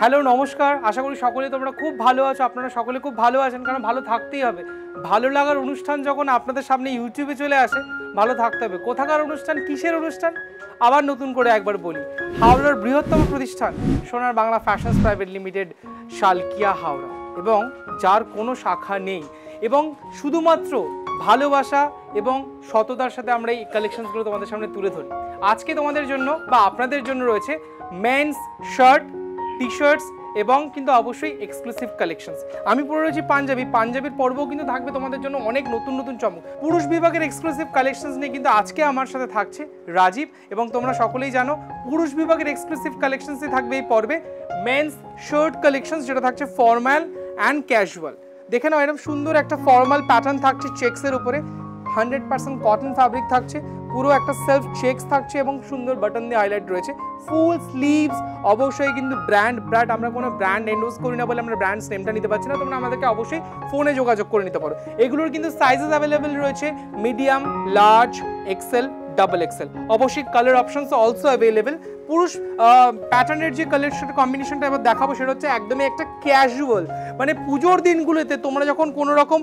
Hello নমস্কার, আশা করি সকলে তোমরা খুব ভালো আছো। আপনারা সকলে খুব ভালো আছেন, কারণ ভালো থাকতেই হবে। ভালো লাগার অনুষ্ঠান যখন আপনাদের সামনে ইউটিউবে চলে আসে, ভালো থাকতে হবে। কোথাকার অনুষ্ঠান, কিসের অনুষ্ঠান, আবার নতুন করে একবার বলি। হাওড়ার বৃহত্তম প্রতিষ্ঠান সোনার Bangla fashions private limited, Salkia Howrah, এবং যার কোনো শাখা নেই, এবং শুধুমাত্র ভালোবাসা এবং সততার সাথে আমরা এই কালেকশনসগুলো তোমাদের সামনে তুলে ধরি। আজকে তোমাদের জন্য বা আপনাদের জন্য রয়েছে মেন্স শার্ট, টি শার্টস এবং কিন্তু অবশ্যই এক্সক্লুসিভ কালেকশনস। আমি পরে রয়েছি পাঞ্জাবির পর্বও কিন্তু থাকবে তোমাদের জন্য অনেক নতুন নতুন চমক। পুরুষ বিভাগের এক্সক্লুসিভ কালেকশনস নিয়ে কিন্তু আজকে আমার সাথে থাকছে রাজীব, এবং তোমরা সকলেই জানো পুরুষ বিভাগের এক্সক্লুসিভ কালেকশনসে থাকবে এই পর্বে মেন্স শার্ট কালেকশনস, যেটা থাকছে ফর্মাল অ্যান্ড ক্যাজুয়াল। দেখে নাও, এরকম সুন্দর একটা ফর্মাল প্যাটার্ন থাকছে চেক্সের উপরে, 100% কটন ফ্যাব্রিক থাকছে, পুরো একটা সেলফ চেক্স থাকছে এবং সুন্দর বাটন দিয়ে হাইলাইট রয়েছে। ফুল স্লিভস, অবশ্যই কিন্তু ব্র্যান্ড আমরা কোনো ব্র্যান্ড এন্ডোর্স করি না বলে আমরা ব্র্যান্ডস নেমটা নিতে পারছি না, তোমরা আমাদেরকে অবশ্যই ফোনে যোগাযোগ করে নিতে পারো। এগুলোর কিন্তু সাইজেস অ্যাভেলেবেল রয়েছে medium, large, XL, double XL. অবশ্যই কালার অপশনস অলসো অ্যাভেলেবেল। পুরুষ প্যাটার্নের যে কালার সেটা কম্বিনেশনটা এবার দেখাবো, সেটা হচ্ছে একদমই একটা ক্যাজুয়াল, মানে পুজোর দিনগুলোতে তোমরা যখন কোনো রকম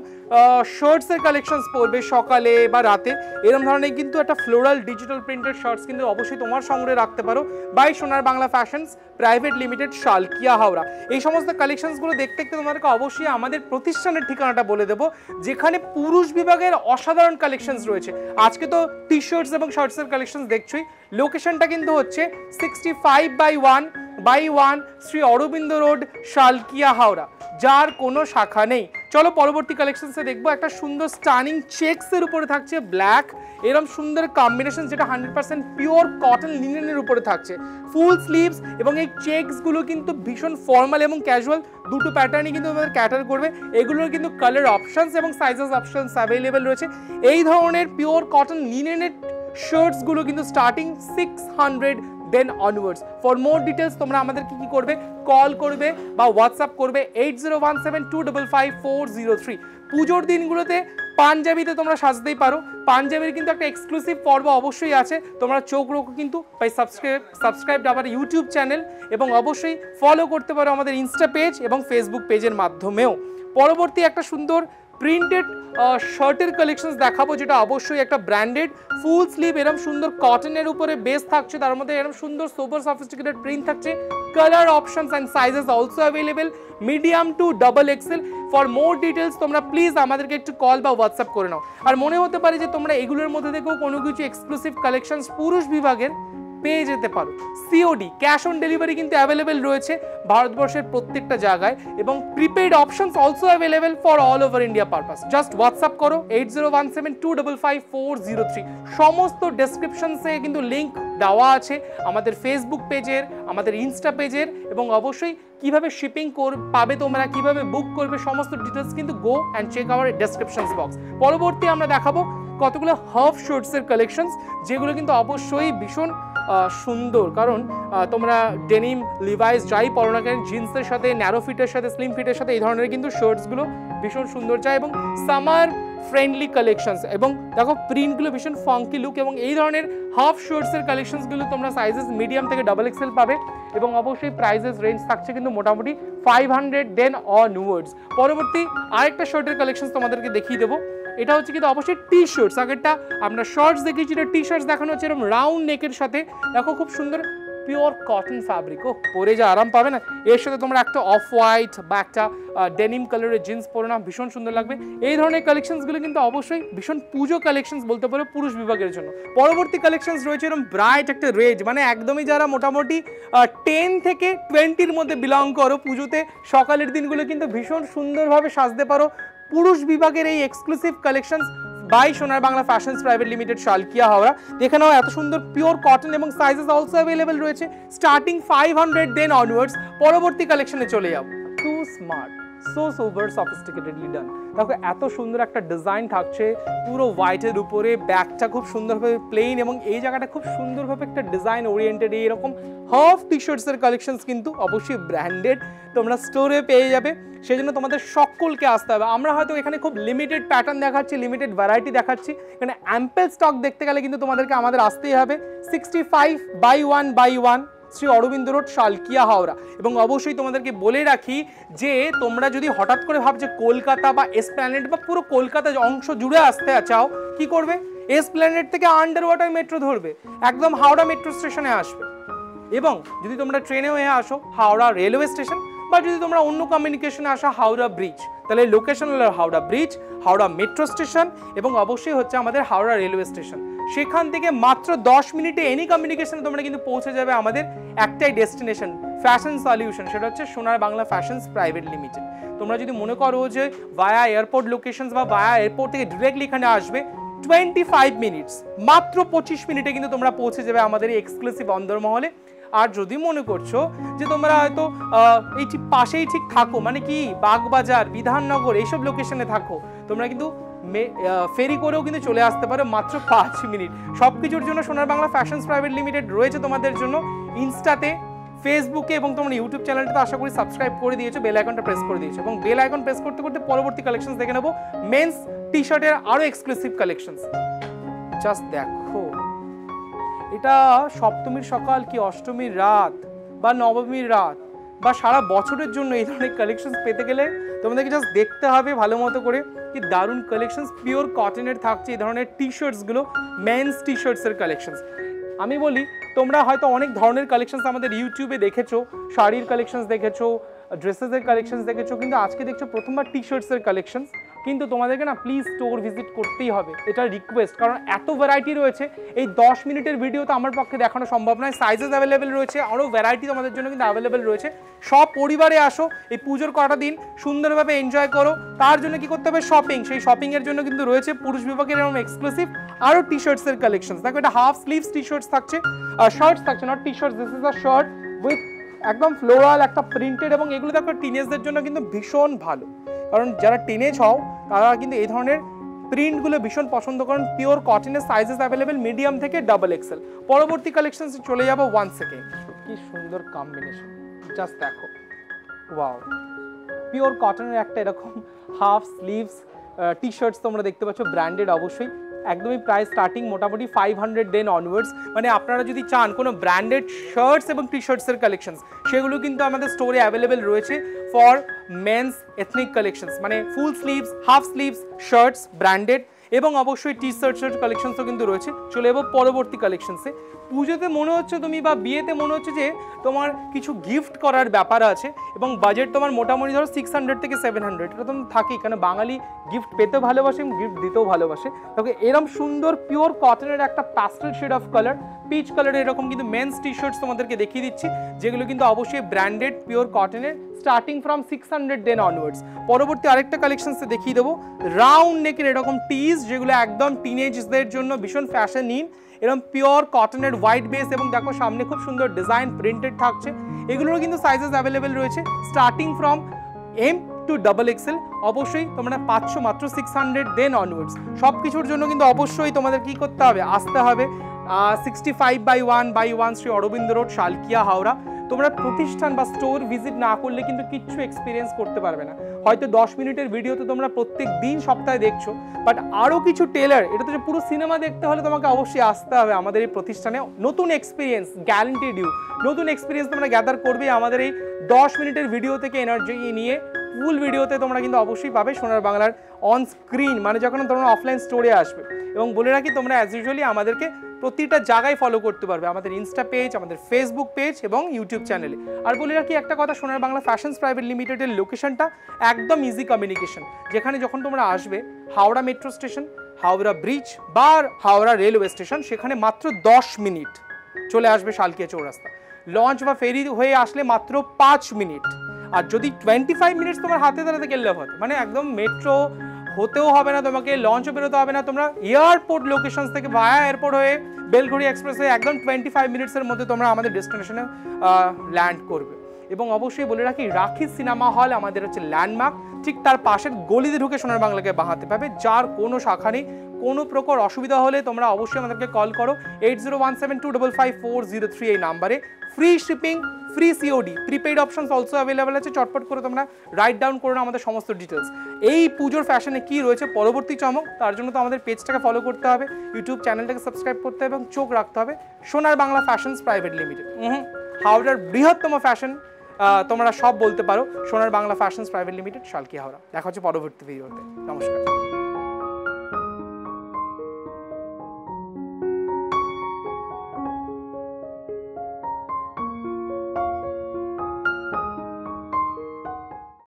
শার্টসের কালেকশনস পরবে সকালে বা রাতে, এরকম ধরনের কিন্তু একটা ফ্লোরাল ডিজিটাল প্রিন্টেড শার্টস কিন্তু অবশ্যই তোমার সংগ্রহে রাখতে পারো বাই সোনার Bangla fashions private limited, Salkia Howrah. এই সমস্ত কালেকশনসগুলো দেখতে দেখতে তোমাদেরকে অবশ্যই আমাদের প্রতিষ্ঠানের ঠিকানাটা বলে দেবো, যেখানে পুরুষ বিভাগের অসাধারণ কালেকশনস রয়েছে। আজকে তো টি শার্টস এবং শার্টসের কালেকশনস দেখছোই। লোকেশনটা কিন্তু হচ্ছে 65/1/1 শ্রী অরবিন্দ রোড, শালকিয়া হাওড়া, যার কোনো শাখা নেই। চলো পরবর্তী কালেকশনসে দেখবো। একটা সুন্দর স্টানিং চেক্সের উপরে থাকছে ব্ল্যাক, এরকম সুন্দর কম্বিনেশন, যেটা 100% পিওর কটন লিনেনের উপরে থাকছে। ফুল স্লিভস এবং এই চেক্সগুলো কিন্তু ভীষণ ফর্মাল এবং ক্যাজুয়াল, দুটো প্যাটার্নই কিন্তু তোমাদের ক্যাটার করবে। এগুলোর কিন্তু কালার অপশনস এবং সাইজেস অপশনস অ্যাভেলেবেল রয়েছে। এই ধরনের পিওর কটন লিনেনের শার্টস গুলো কিন্তু starting 600 then onwards. For more details তোমরা আমাদেরকে কি করবে, কল করবে বা হোয়াটসঅ্যাপ করবে 8017255403। পুজোর দিনগুলোতে পাঞ্জাবিতে তোমরা সাজতেই পারো। পাঞ্জাবির কিন্তু একটা এক্সক্লুসিভ পর্ব অবশ্যই আছে, তোমরা চোখ রাখো কিন্তু বাই সাবস্ক্রাইব আমার ইউটিউব চ্যানেল, এবং অবশ্যই ফলো করতে পারো আমাদের ইনস্টা পেজ এবং ফেসবুক পেজের মাধ্যমেও। পরবর্তী একটা সুন্দর প্রিন্টেড শার্টের কালেকশনস দেখাবো, যেটা অবশ্যই একটা ব্র্যান্ডেড, ফুল স্লিভ, এরকম সুন্দর কটনের উপরে বেস থাকছে, তার মধ্যে এরকম সুন্দর সুপার সফিস্টিকেটেড প্রিন্ট থাকছে। Colour options and sizes also available, medium to double Excel. For more details তোমরা প্লিজ আমাদেরকে একটু কল বা হোয়াটসঅ্যাপ করে নাও। আর মনে হতে পারে যে তোমরা এগুলোর মধ্যে থেকেও কোনো কিছু এক্সক্লুসিভ কালেকশনস পুরুষ বিভাগের পেয়ে যেতে পারো। সিওডি, ক্যাশ অন ডেলিভারি কিন্তু অ্যাভেলেবেল রয়েছে ভারতবর্ষের প্রত্যেকটা জায়গায়, এবং prepaid options also available for all over India purpose. Just WhatsApp করো 8017255403। সমস্ত ডেসক্রিপশনসে কিন্তু লিঙ্ক দেওয়া আছে আমাদের ফেসবুক পেজের, আমাদের ইনস্টা পেজের, এবং অবশ্যই কিভাবে শিপিং পাবে তোমরা, কিভাবে বুক করবে, সমস্ত ডিটেলস কিন্তু go and check our descriptions box. পরবর্তী আমরা দেখাবো কতগুলো হাফ শার্টসের কালেকশনস, যেগুলো কিন্তু অবশ্যই ভীষণ সুন্দর, কারণ তোমরা ডেনিম, লিভাইস যাই পরো না কেন, জিন্সের সাথে, ন্যারো ফিটের সাথে, স্লিম ফিটের সাথে এই ধরনের কিন্তু শার্টসগুলো ভীষণ সুন্দর যায়, এবং সামার ফ্রেন্ডলি কালেকশনস, এবং দেখো প্রিন্টগুলো ভীষণ ফাঙ্কি লুক। এবং এই ধরনের হাফ শার্টসের কালেকশনসগুলো তোমরা সাইজেস মিডিয়াম থেকে ডাবল এক্সেল পাবে, এবং অবশ্যই প্রাইসেস রেঞ্জ থাকছে কিন্তু মোটামুটি 500 দেন অনওয়ার্ডস। পরবর্তী আরেকটা শার্টের কালেকশনস তোমাদেরকে দেখিয়ে দেবো। এটা হচ্ছে কিন্তু অবশ্যই টি শার্টস। আগেরটা আমরা শর্টস দেখিয়েছি, এটা টি শার্টস দেখানো হচ্ছে এরকম রাউন্ড নেকের সাথে। দেখো খুব সুন্দর পিওর কটন ফ্যাব্রিক, ও পরে যা আরাম পাবে না। এর সাথে তোমরা একটা অফ হোয়াইট বা একটা ডেনিম কালারের জিন্স পরে না, ভীষণ সুন্দর লাগবে। এই ধরনের কালেকশনসগুলো কিন্তু অবশ্যই ভীষণ পুজো কালেকশনস বলতে পারো পুরুষ বিভাগের জন্য। পরবর্তী কালেকশনস রয়েছে এরকম ব্রাইট একটা রেঞ্জ, মানে একদমই যারা মোটামুটি 10 থেকে 20-র মধ্যে বিলং করো, পুজোতে সকালের দিনগুলো কিন্তু ভীষণ সুন্দরভাবে সাজতে পারো। পুরুষ বিভাগের এই এক্সক্লুসিভ কালেকশনস বাই সোনার Bangla fashions private limited, Salkia Howrah. দেখে নাও এত সুন্দর পিওর কটন, এবং সাইজেস অলসো অ্যাভেলেবেল রয়েছে স্টার্টিং 500 দেন অনওয়ার্ডস। পরবর্তী কালেকশনে চলে যাও। টু স্মার্ট, সো সোবার, সফিস্টিকেটেডলি ডান। দেখো এত সুন্দর একটা ডিজাইন থাকছে পুরো হোয়াইটের উপরে, ব্যাকটা খুব সুন্দরভাবে প্লেন, এবং এই জায়গাটা খুব সুন্দরভাবে একটা ডিজাইন ওরিয়েন্টেড। এইরকম হাফ টি শার্টসের কালেকশনস কিন্তু অবশ্যই ব্র্যান্ডেড তোমরা স্টোরে পেয়ে যাবে, সেই জন্য তোমাদের সকলকে আসতে হবে। আমরা হয়তো এখানে খুব লিমিটেড প্যাটার্ন দেখাচ্ছি, লিমিটেড ভ্যারাইটি দেখাচ্ছি, এখানে অ্যাম্পেল স্টক দেখতে গেলে কিন্তু তোমাদেরকে আমাদের আসতেই হবে। 65/1/1 শ্রী অরবিন্দ রোড, শালকিয়া, হাওড়া। এবং অবশ্যই তোমাদেরকে বলে রাখি যে তোমরা যদি হঠাৎ করে ভাবছো কলকাতা বা এসপ্ল্যানেড বা পুরো কলকাতা অংশ জুড়ে আসতে চাও, কি করবে? এসপ্ল্যানেড থেকে আন্ডার ওয়াটার মেট্রো ধরবে, একদম হাওড়া মেট্রো স্টেশনে আসবে। এবং যদি তোমরা ট্রেনে হয়ে আসো হাওড়া রেলওয়ে স্টেশন, বা যদি তোমরা অন্য কমিউনিকেশনে আসো হাওড়া ব্রিজ, তাহলে লোকেশন হলো Howrah bridge, Howrah metro station এবং অবশ্যই হচ্ছে আমাদের হাওড়া রেলওয়ে স্টেশন। সেখান থেকে মাত্র 10 মিনিটে এনি কমিউনিকেশনে তোমরা কিন্তু পৌঁছে যাবে আমাদের একটাই ডেস্টিনেশন, ফ্যাশন সলিউশন, সেটা হচ্ছে সোনার বাংলা ফ্যাশনস প্রাইভেট লিমিটেড। তোমরা যদি মনে করো যে ভায়া এয়ারপোর্ট লোকেশনস বা ভায়া এয়ারপোর্ট থেকে ডিরেক্টলি এখানে আসবে, 25 মিনিটস, মাত্র 25 মিনিটে কিন্তু তোমরা পৌঁছে যাবে আমাদের এই এক্সক্লুসিভ অন্দরমহলে। আর যদি মনে করছো যে তোমরা হয়তো এই পাশেই ঠিক থাকো, মানে কি বাগবাজার, বিধাননগর এইসব লোকেশনে থাকো, তোমরা কিন্তু ফেরি করেও কিন্তু চলে আসতে পারো মাত্র 5 মিনিট। সব কিছুর জন্য সোনার বাংলা ফ্যাশনস প্রাইভেট লিমিটেড রয়েছে তোমাদের জন্য ইনস্টাতে, ফেসবুকে, এবং তোমরা ইউটিউব চ্যানেলটা তো আশা করি সাবস্ক্রাইব করে দিয়েছো, বেল আইকনটা প্রেস করে দিয়েছো। এবং বেল আইকন প্রেস করতে করতে পরবর্তী কালেকশনস দেখে নেবো, মেন্স টি শার্টের আরো এক্সক্লুসিভ কালেকশনস। জাস্ট দেখো, এটা সপ্তমীর সকাল কি অষ্টমীর রাত বা নবমীর রাত বা সারা বছরের জন্য এই ধরনের কালেকশনস পেতে গেলে তোমাদেরকে জাস্ট দেখতে হবে ভালো মতো করে কি দারুণ কালেকশনস, পিওর কটনের থাকছে এই ধরনের টি শার্টসগুলো, মেন্স টি শার্টসের কালেকশনস। আমি বলি তোমরা হয়তো অনেক ধরনের কালেকশনস আমাদের ইউটিউবে দেখেছো, শাড়ির কালেকশনস দেখেছো, ড্রেসেসের কালেকশনস দেখেছো, কিন্তু আজকে দেখছো প্রথমবার টি শার্টসের কালেকশনস। কিন্তু তোমাদেরকে না প্লিজ স্টোর ভিজিট করতেই হবে, এটা রিকোয়েস্ট, কারণ এত ভ্যারাইটি রয়েছে এই 10 মিনিটের ভিডিওতে আমার পক্ষে দেখানো সম্ভব নয়। সাইজেস অ্যাভেলেবেল রয়েছে, আরও ভ্যারাইটি তোমাদের জন্য কিন্তু অ্যাভেলেবেল রয়েছে। সব পরিবারে আসো, এই পুজোর কটা দিন সুন্দরভাবে এনজয় করো। তার জন্য কি করতে হবে? শপিং। সেই শপিংয়ের জন্য কিন্তু রয়েছে পুরুষ বিভাগের এরকম এক্সক্লুসিভ আরও টি শার্টসের কালেকশনস। দেখো এটা হাফ স্লিভস টি শার্টস থাকছে, শার্টস থাকছে, not T shorts, this is a shirt with একদম ফ্লোরাল একটা প্রিন্টেড, এবং এগুলো দেখো টিনেজদের জন্য কিন্তু ভীষণ ভালো, কারণ যারা টিনেজ হও তারা কিন্তু এই ধরনের প্রিন্টগুলো ভীষণ পছন্দ করেন। পিওর কটনের, সাইজেস অ্যাভেলেবেল মিডিয়াম থেকে ডাবল এক্সেল। পরবর্তী কালেকশনসে চলে যাবো 1 সেকেন্ড। কি সুন্দর কম্বিনেশন, জাস্ট দেখো, ওয়াও। পিওর কটনের একটা এরকম হাফ স্লিভস টি শার্টস তোমরা দেখতে পাচ্ছ, ব্র্যান্ডেড অবশ্যই, একদমই প্রাইস স্টার্টিং মোটামুটি 500 দেন অনওয়ার্ডস। মানে আপনারা যদি চান কোনো ব্র্যান্ডেড শার্টস এবং টি শার্টসের কালেকশনস, সেগুলো কিন্তু আমাদের স্টোরে অ্যাভেলেবেল রয়েছে ফর মেন্স এথনিক কালেকশনস, মানে full sleeves, half sleeves shirts branded, এবং অবশ্যই টি শার্ট কালেকশনসও কিন্তু রয়েছে। চলে যাবো পরবর্তী কালেকশনসে। পুজোতে মনে হচ্ছে তুমি বা বিয়েতে মনে হচ্ছে যে তোমার কিছু গিফট করার ব্যাপার আছে, এবং বাজেট তোমার মোটামুটি ধরো 600 থেকে 700, এটা তো থাকেই, কারণ বাঙালি গিফট পেতেও ভালোবাসে এবং গিফট দিতেও ভালোবাসে। তবে এরকম সুন্দর পিওর কটনের একটা pastel shade of colour, peach কালারের এরকম কিন্তু মেন্স টি শার্টস তোমাদেরকে দেখিয়ে দিচ্ছি, যেগুলো কিন্তু অবশ্যই ব্র্যান্ডেড পিওর কটনের, স্টার্টিং ফ্রম 600 দেন অনওয়ার্ডস। পরবর্তী আরেকটা কালেকশনসে দেখিয়ে দেবো রাউন্ড নেকের এরকম টিজ, যেগুলো একদম টিনেজদের জন্য ভীষণ ফ্যাশন ইন, এরকম পিওর কটনের হোয়াইট বেস, এবং দেখো সামনে খুব সুন্দর ডিজাইন প্রিন্টেড থাকছে। এগুলোরও কিন্তু সাইজেস অ্যাভেলেবেল রয়েছে, starting from M to double XL. অবশ্যই তোমরা পাচ্ছ মাত্র 600 দেন অনওয়ার্ডস। সব কিছুর জন্য কিন্তু অবশ্যই তোমাদের কি করতে হবে? আসতে হবে 65/1/1 শ্রী অরবিন্দ রোড, শালকিয়া, হাওড়া। তোমরা প্রতিষ্ঠান বা স্টোর ভিজিট না করলে কিন্তু কিচ্ছু এক্সপিরিয়েন্স করতে পারবে না। হয়তো 10 মিনিটের ভিডিওতে তোমরা প্রত্যেক দিন সপ্তাহে দেখছো, বাট আরও কিছু টেলার, এটা তো পুরো সিনেমা দেখতে হলে তোমাকে অবশ্যই আসতে হবে আমাদের এই প্রতিষ্ঠানে। নতুন এক্সপিরিয়েন্স গ্যারান্টি ডিউ, নতুন এক্সপিরিয়েন্স তোমরা গ্যাদার করবে আমাদের এই 10 মিনিটের ভিডিও থেকে এনার্জি নিয়ে। ফুল ভিডিওতে তোমরা কিন্তু অবশ্যই পাবে সোনার বাংলার অন স্ক্রিন, মানে যখন তোমরা অফলাইন স্টোরে আসবে। এবং বলে রাখি তোমরা অ্যাজ ইউজুয়ালি আমাদেরকে প্রতিটা জায়গায় ফলো করতে পারবে, আমাদের ইনস্টা পেজ, আমাদের ফেসবুক পেজ এবং ইউটিউব চ্যানেলে। আর বলে রাখি একটা কথা, সোনার বাংলা ফ্যাশনস প্রাইভেট লিমিটেডের লোকেশনটা একদম ইজি কমিউনিকেশন, যেখানে যখন তোমরা আসবে Howrah metro station, Howrah bridge বা হাওড়া রেলওয়ে স্টেশন, সেখানে মাত্র 10 মিনিট চলে আসবে শালকিয়া চৌরাস্তা। লঞ্চ বা ফেরি হয়ে আসলে মাত্র 5 মিনিট। আর যদি 25 মিনিটস তোমার হাতে দাঁড়াতে গেলে হবে, মানে একদম মেট্রো হতেও হবে না তোমাকে, লঞ্চও বেরোতে হবে না, তোমরা এয়ারপোর্ট লোকেশনস থেকে ভায়া এয়ারপোর্ট হয়ে বেলঘড়ি এক্সপ্রেস হয়ে একদম 25 মিনিটসের মধ্যে তোমরা আমাদের ডেস্টিনেশনে ল্যান্ড করবে। এবং অবশ্যই বলে রাখি রাখি সিনেমা হল আমাদের হচ্ছে ল্যান্ডমার্ক, ঠিক তার পাশের গলিতে ঢুকে সোনার বাংলাকে বাহাতে পাবে, যার কোনো শাখা নেই। কোনো প্রকার অসুবিধা হলে তোমরা অবশ্যই আমাদেরকে কল করো 8017255403 এই নাম্বারে। Free shipping, free COD, prepaid options also available আছে। চটপট করে তোমরা রাইট ডাউন করো না আমাদের সমস্ত ডিটেলস। এই পুজোর ফ্যাশনে কি রয়েছে পরবর্তী চমক, তার জন্য তো আমাদের পেজটাকে ফলো করতে হবে, ইউটিউব চ্যানেলটাকে সাবস্ক্রাইব করতে হবে এবং চোখ রাখতে হবে সোনার বাংলা ফ্যাশনস প্রাইভেট লিমিটেড। হাওড়ার বৃহত্তম ফ্যাশন তোমরা সব বলতে পারো, Sonar Bangla fashions private limited, Salkia Howrah. দেখা হচ্ছে পরবর্তী ভিডিওতে। নমস্কার।